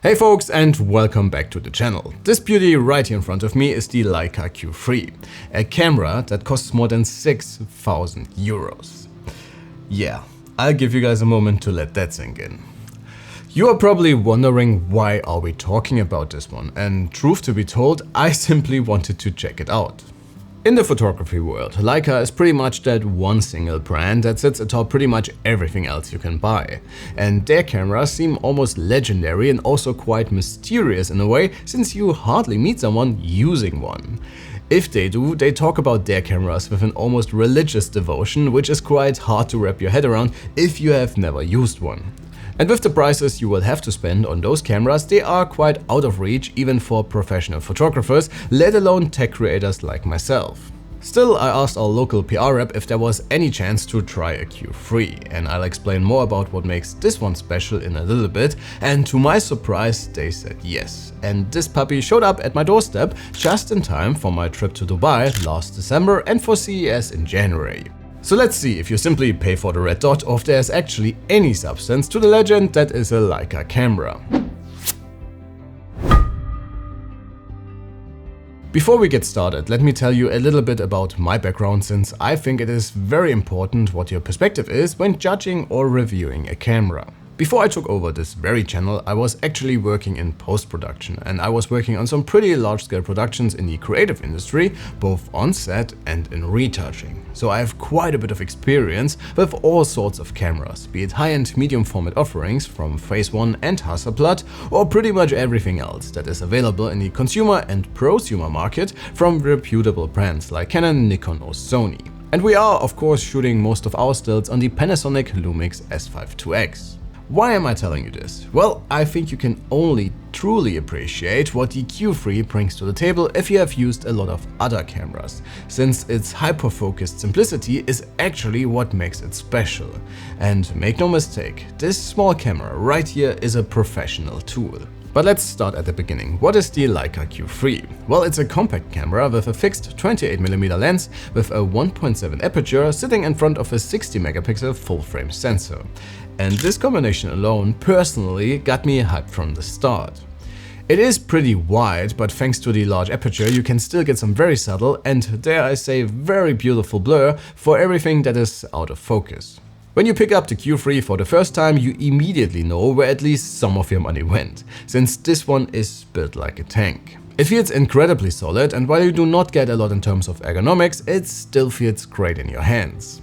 Hey folks, and welcome back to the channel. This beauty right here in front of me is the Leica Q3, a camera that costs more than 6,000 euros. Yeah, I'll give you guys a moment to let that sink in. You are probably wondering why are we talking about this one, and truth to be told, I simply wanted to check it out. In the photography world, Leica is pretty much that one single brand that sits atop pretty much everything else you can buy. And their cameras seem almost legendary and also quite mysterious in a way, since you hardly meet someone using one. If they do, they talk about their cameras with an almost religious devotion, which is quite hard to wrap your head around if you have never used one. And with the prices you will have to spend on those cameras, they are quite out of reach even for professional photographers, let alone tech creators like myself. Still, I asked our local PR rep if there was any chance to try a Q3, and I'll explain more about what makes this one special in a little bit, and to my surprise they said yes. And this puppy showed up at my doorstep just in time for my trip to Dubai last December and for CES in January. So let's see if you simply pay for the red dot or if there's actually any substance to the legend that is a Leica camera. Before we get started, let me tell you a little bit about my background, since I think it is very important what your perspective is when judging or reviewing a camera. Before I took over this very channel, I was actually working in post-production, and I was working on some pretty large-scale productions in the creative industry, both on set and in retouching. So I have quite a bit of experience with all sorts of cameras, be it high-end medium format offerings from Phase 1 and Hasselblad, or pretty much everything else that is available in the consumer and prosumer market from reputable brands like Canon, Nikon or Sony. And we are, of course, shooting most of our stills on the Panasonic Lumix S5 IIX. Why am I telling you this? Well, I think you can only truly appreciate what the Q3 brings to the table if you have used a lot of other cameras, since its hyper-focused simplicity is actually what makes it special. And make no mistake, this small camera right here is a professional tool. But let's start at the beginning. What is the Leica Q3? Well, it's a compact camera with a fixed 28mm lens with a 1.7 aperture sitting in front of a 60 megapixel full-frame sensor. And this combination alone personally got me hyped from the start. It is pretty wide, but thanks to the large aperture you can still get some very subtle and, dare I say, very beautiful blur for everything that is out of focus. When you pick up the Q3 for the first time, you immediately know where at least some of your money went, since this one is built like a tank. It feels incredibly solid, and while you do not get a lot in terms of ergonomics, it still feels great in your hands.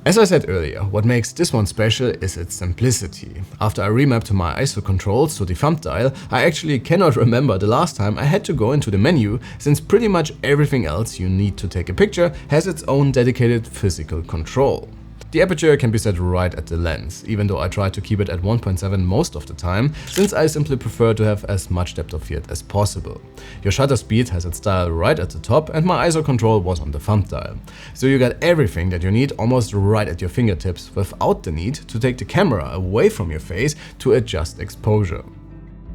As I said earlier, what makes this one special is its simplicity. After I remapped my ISO controls to the thumb dial, I actually cannot remember the last time I had to go into the menu, since pretty much everything else you need to take a picture has its own dedicated physical control. The aperture can be set right at the lens, even though I try to keep it at 1.7 most of the time, since I simply prefer to have as much depth of field as possible. Your shutter speed has its dial right at the top, and my ISO control was on the thumb dial. So you got everything that you need almost right at your fingertips without the need to take the camera away from your face to adjust exposure.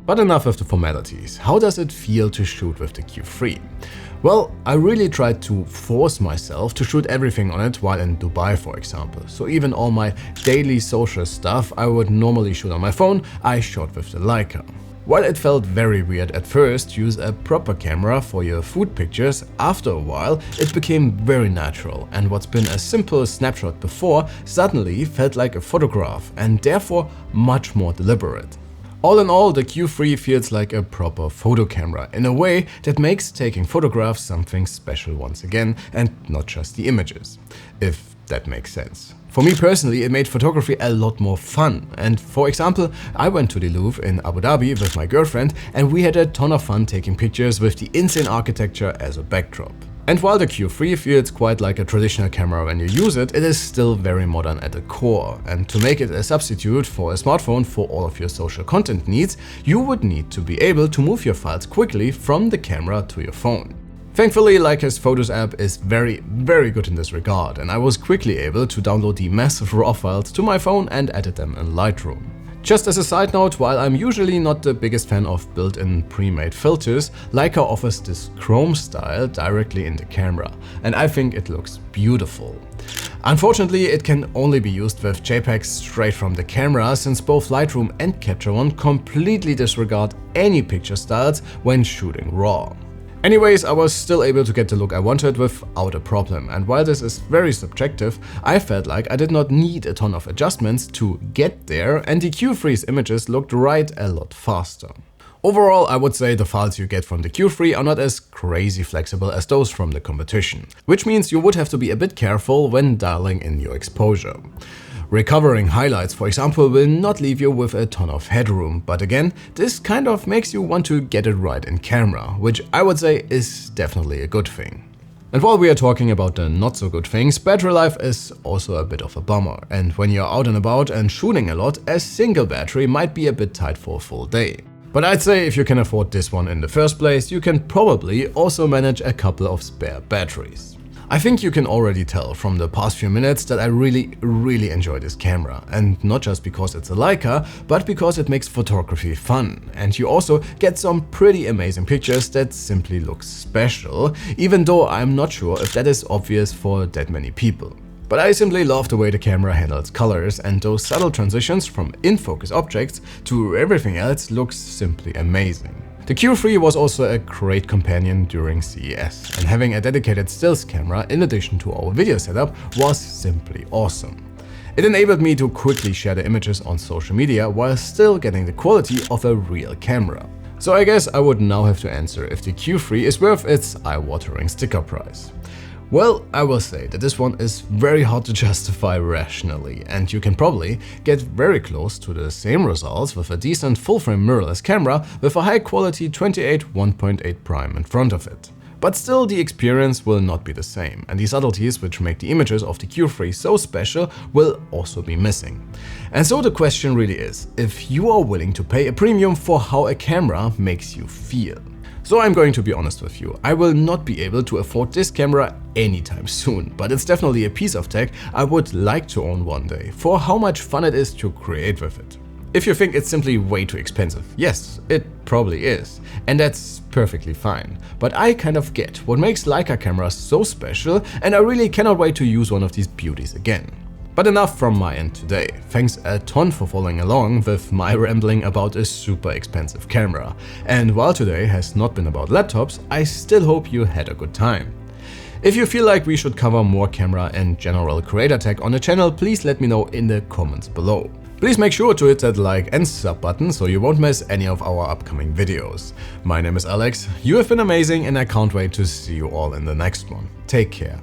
But enough of the formalities. How does it feel to shoot with the Q3? Well, I really tried to force myself to shoot everything on it while in Dubai, for example. So even all my daily social stuff I would normally shoot on my phone, I shot with the Leica. While it felt very weird at first to use a proper camera for your food pictures, after a while it became very natural, and what's been a simple snapshot before suddenly felt like a photograph and therefore much more deliberate. All in all, the Q3 feels like a proper photo camera in a way that makes taking photographs something special once again, and not just the images, if that makes sense. For me personally, it made photography a lot more fun, and for example, I went to the Louvre in Abu Dhabi with my girlfriend and we had a ton of fun taking pictures with the insane architecture as a backdrop. And while the Q3 feels quite like a traditional camera when you use it, it is still very modern at the core. And to make it a substitute for a smartphone for all of your social content needs, you would need to be able to move your files quickly from the camera to your phone. Thankfully, Leica's Photos app is very good in this regard, and I was quickly able to download the massive RAW files to my phone and edit them in Lightroom. Just as a side note, while I'm usually not the biggest fan of built-in pre-made filters, Leica offers this chrome style directly in the camera, and I think it looks beautiful. Unfortunately, it can only be used with JPEGs straight from the camera, since both Lightroom and Capture One completely disregard any picture styles when shooting RAW. Anyways, I was still able to get the look I wanted without a problem, and while this is very subjective, I felt like I did not need a ton of adjustments to get there, and the Q3's images looked right a lot faster. Overall, I would say the files you get from the Q3 are not as crazy flexible as those from the competition, which means you would have to be a bit careful when dialing in your exposure. Recovering highlights, for example, will not leave you with a ton of headroom, but again, this kind of makes you want to get it right in camera, which I would say is definitely a good thing. And while we are talking about the not so good things, battery life is also a bit of a bummer, and when you're out and about and shooting a lot, a single battery might be a bit tight for a full day. But I'd say if you can afford this one in the first place, you can probably also manage a couple of spare batteries. I think you can already tell from the past few minutes that I really enjoy this camera, and not just because it's a Leica, but because it makes photography fun, and you also get some pretty amazing pictures that simply look special, even though I'm not sure if that is obvious for that many people. But I simply love the way the camera handles colors, and those subtle transitions from in-focus objects to everything else looks simply amazing. The Q3 was also a great companion during CES, and having a dedicated stills camera in addition to our video setup was simply awesome. It enabled me to quickly share the images on social media while still getting the quality of a real camera. So I guess I would now have to answer if the Q3 is worth its eye-watering sticker price. Well, I will say that this one is very hard to justify rationally, and you can probably get very close to the same results with a decent full-frame mirrorless camera with a high-quality 28 1.8 prime in front of it. But still, the experience will not be the same, and the subtleties which make the images of the Q3 so special will also be missing. And so the question really is, if you are willing to pay a premium for how a camera makes you feel. So I'm going to be honest with you, I will not be able to afford this camera anytime soon, but it's definitely a piece of tech I would like to own one day, for how much fun it is to create with it. If you think it's simply way too expensive, yes, it probably is, and that's perfectly fine. But I kind of get what makes Leica cameras so special, and I really cannot wait to use one of these beauties again. But enough from my end today. Thanks a ton for following along with my rambling about a super expensive camera. And while today has not been about laptops, I still hope you had a good time. If you feel like we should cover more camera and general creator tech on the channel, please let me know in the comments below. Please make sure to hit that like and sub button so you won't miss any of our upcoming videos. My name is Alex, you have been amazing, and I can't wait to see you all in the next one. Take care.